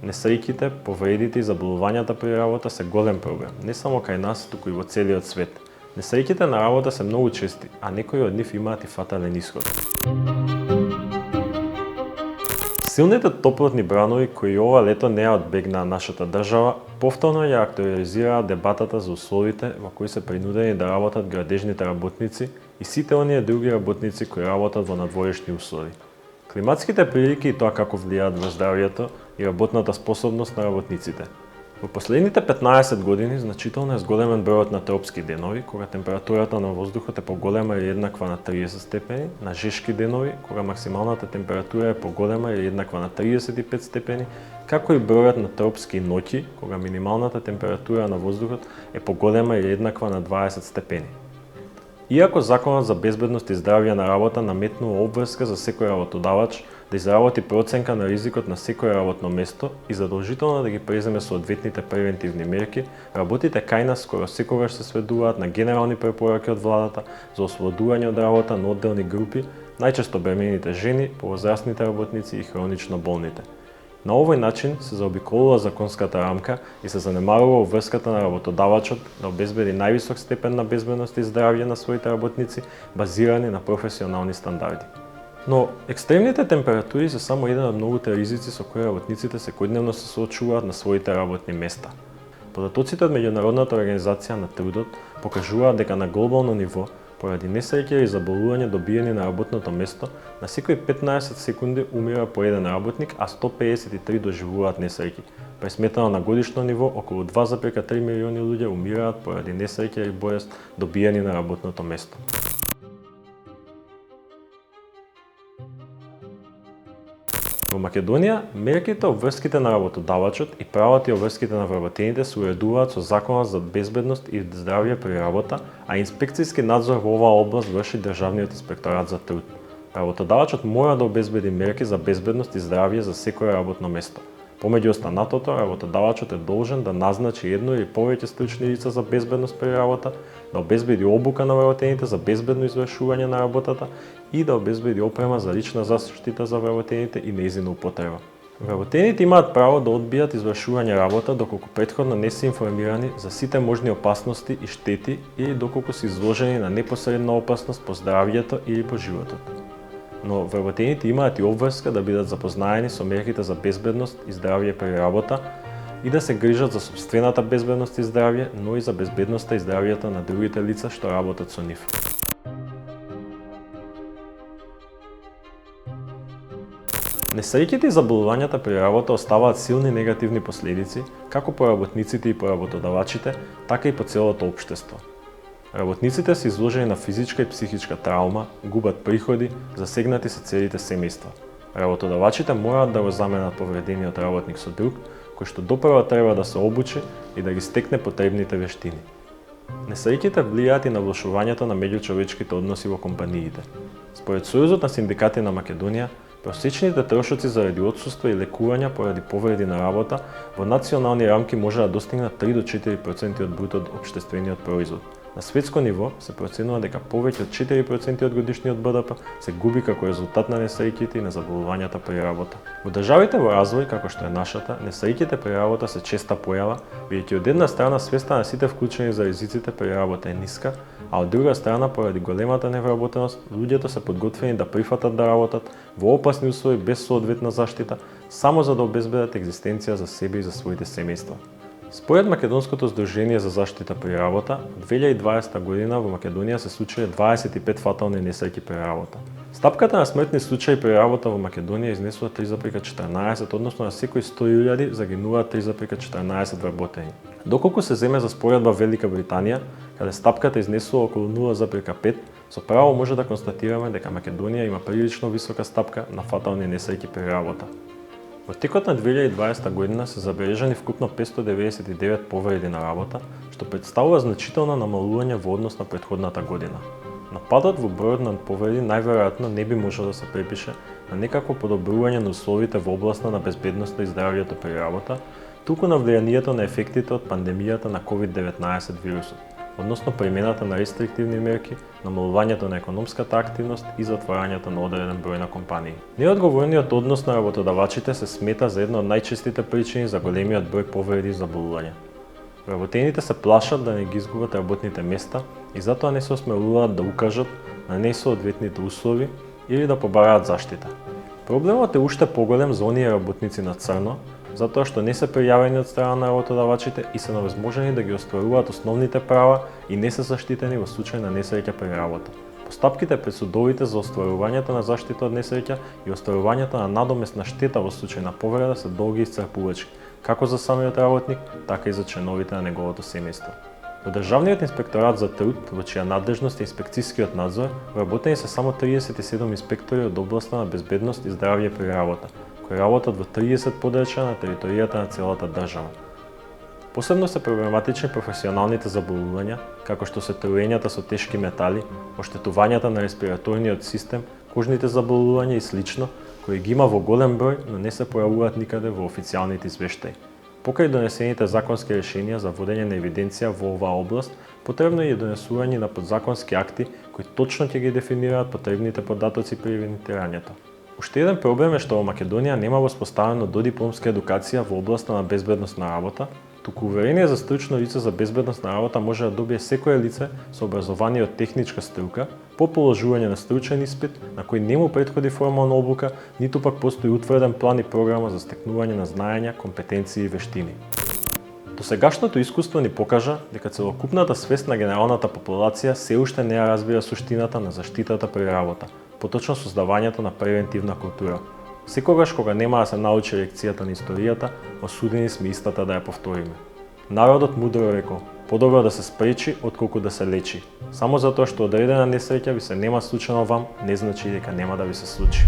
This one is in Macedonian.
Несреќите, повредите и заболувањата при работа се голем проблем, не само кај нас, туку и во целиот свет. Несреќите на работа се многу чести, а некои од нив имаат и фатален исход. Силните топлотни бранови кои ова лето не ја одбегнаа нашата држава, повторно ја актуализираа дебатата за условите во кои се принудени да работат градежните работници и сите оние други работници кои работат во надворешни услови. Климатските прилики и тоа како влијаат врз здравјето и работната способност на работниците. Во последните 15 години значително е зголемен бројот на тропски денови, кога температурата на воздухот е поголема или еднаква на 30 степени, на жешки денови, кога максималната температура е поголема или еднаква на 35 степени, како и бројот на тропски ноќи, кога минималната температура на воздухот е поголема или еднаква на 20 степени. Иако Законот за безбедност и здравје на работа наметнува обврска за секој работодавач да изработи проценка на ризикот на секое работно место и задолжително да ги преземе соодветните превентивни мерки, работите кај нас скоро секогаш се сведуваат на генерални препораки од владата за ослободување од работа на одделни групи, најчесто бремените жени, повозрастните работници и хронично болните. На овој начин се заобиколува законската рамка и се занемарува обврската на работодавачот да обезбеди највисок степен на безбедност и здравје на своите работници, базирани на професионални стандарди. Но екстремните температури се само еден од многуте ризици со кои работниците секојдневно се соочуваат на своите работни места. Податоците од Меѓународната организација на трудот покажуваат дека на глобално ниво, поради несреќа и заболување добиени на работното место, на секои 15 секунди умира по еден работник, а 153 доживуваат несреќи. Пресметано на годишно ниво, околу 2,3 милиони луѓе умираат поради несреќа и болест добиени на работното место. Во Македонија, мерките обврските на работодавачот и правата и обврските на вработените се уредуваат со Законот за безбедност и здравје при работа, а инспекцијски надзор во оваа област врши Државниот инспекторат за труд. Работодавачот мора да обезбеди мерки за безбедност и здравје за секое работно место. Помеѓу останатото, работодавачот е должен да назначи едно или повеќе стручни лица за безбедност при работа, да обезбеди обука на вработените за безбедно извршување на работата и да обезбеди опрема за лична заштита за вработените и нејзина употреба. Вработените имаат право да одбијат извршување работа доколку претходно не се информирани за сите можни опасности и штети или доколку се изложени на непосредна опасност по здравјето или по животот. Но вработените имаат и обврска да бидат запознаени со мерките за безбедност и здравје при работа и да се грижат за сопствената безбедност и здравје, но и за безбедноста и здравјето на другите лица што работат со нив. Несреќите и заболувањата при работа оставаат силни негативни последици како по работниците и по работодавачите, така и по целото општество. Работниците се изложени на физичка и психичка травма, губат приходи, засегнати се целите семејства. Работодавачите мораат да го заменат повредениот работник со друг, кој што допрва треба да се обучи и да ги стекне потребните вештини. Несреќите влијаат и на влошувањето на меѓучовечките односи во компаниите. Според Сојузот на синдикати на Македонија, просечните трошоци заради отсуство и лекувања поради повреди на работа во национални рамки може да достигнат 3 до 4% од бруто општествениот производ. На светско ниво се проценува дека повеќе од 4% од годишниот БДП се губи како резултат на несреќите и на заболувањата при работа. Во државите во развој, како што е нашата, несреќите при работа се честа појава, бидејќи од една страна свеста на сите вклучени за ризиците при работа е ниска, а од друга страна, поради големата невработеност, луѓето се подготвени да прифатат да работат во опасни услови без соодветна заштита, само за да обезбедат екзистенција за себе и за своите семејства. Според Македонското здружение за заштита при работа, во 2020 година во Македонија се случиле 25 фатални несреќи при работа. Стапката на смртни случаи при работа во Македонија изнесува 3,14, односно на секои 100.000 загинуваат 3,14 вработени. Доколку се земе за споредба Велика Британија, каде стапката изнесува околу 0,5, со право може да констатираме дека Македонија има прилично висока стапка на фатални несреќи при работа. Во текот на 2020 година се забележани вкупно 599 повреди на работа, што претставува значително намалување во однос на претходната година. Нападот во бројот на повреди најверојатно не би можел да се припише на некакво подобрување на условите во областа на безбедноста и здравјето при работа, туку на влијанието на ефектите од пандемијата на COVID-19 вирусот. односно примената на рестриктивни мерки, намалувањето на економската активност и затворањето на одреден број на компании. Неодговорниот однос на работодавачите се смета за една од најчестите причини за големиот број повреди и заболувања. Вработените се плашат да не ги изгубат работните места и затоа не се осмелуваат да укажат на несоодветните услови или да побараат заштита. Проблемот е уште поголем за оние работници на црно, затоа што не се пријавени од страна на работодавачите и се невозможени да ги остваруваат основните права и не се заштитени во случај на несреќа при работа. Постапките пред судовите за остварувањето на заштита од несреќа и остварувањето на надомесна штета во случај на повреда се долги и исцрпувачки, како за самиот работник, така и за членовите на неговото семејство. Во Државниот инспекторат за труд, во чија надлежност е инспекцискиот надзор, вработени се само 37 инспектори од областа на безбедност и здравје при работа, кои работат во 30 подрачја на територијата на целата држава. Посебно се проблематични професионалните заболувања, како што се труењата со тешки метали, оштетувањата на респираторниот систем, кожните заболувања и слично, кои ги има во голем број, но не се појавуваат никаде во официјалните извештаи. Покрај донесените законски решенија за водење на евиденција во оваа област, потребно е и донесување на подзаконски акти кои точно ќе ги дефинираат потребните податоци при евидентирањето. Уште еден проблем е што во Македонија нема воспоставено додипломска едукација во областа на безбедност на работа, туку уверение за стручно лице за безбедност на работа може да добие секое лице со образование од техничка струка, по положување на стручен испит, на кој не му претходи формална обука, ниту пак постои утврден план и програма за стекнување на знаења, компетенции и вештини. Досегашното искуство ни покажа дека целокупната свест на генералната популација се уште не ја разбира суштината на заштитата при работа, поточно создавањето на превентивна култура. Секогаш кога нема да се научи лекцијата на историјата, осудени сме истата да ја повториме. Народот мудро рекол: подобро да се спречи отколку да се лечи. Само затоа што одредена несреќа ви се нема случено вам, не значи дека нема да ви се случи.